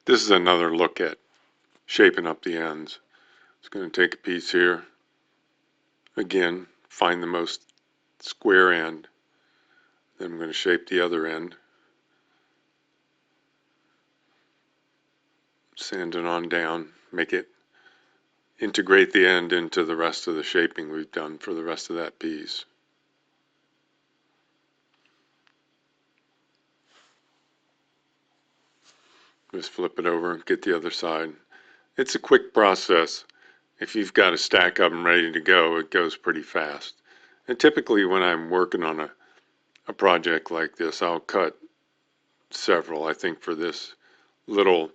This is another look at shaping up the ends. It's going to take a piece here. Again, find the most square end. Then I'm going to shape the other end. Sand it on down. Integrate the end into the rest of the shaping we've done for the rest of that piece. Just flip it over and get the other side. It's a quick process. If you've got a stack of them ready to go, it goes pretty fast. And typically when I'm working on a project like this, I'll cut several. I think for this little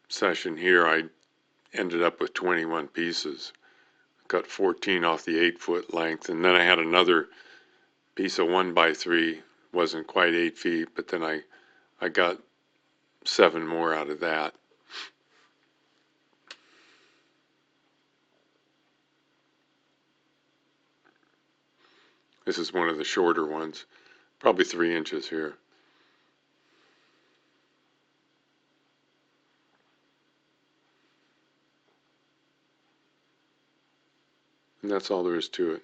session here, I ended up with 21 pieces. Cut 14 off the 8-foot length, and then I had another piece of 1x3, wasn't quite 8 feet, but then I got 7 more out of that. This is one of the shorter ones, probably 3 inches here. And that's all there is to it.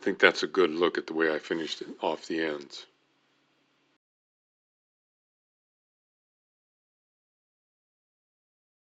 I think that's a good look at the way I finished it off the ends.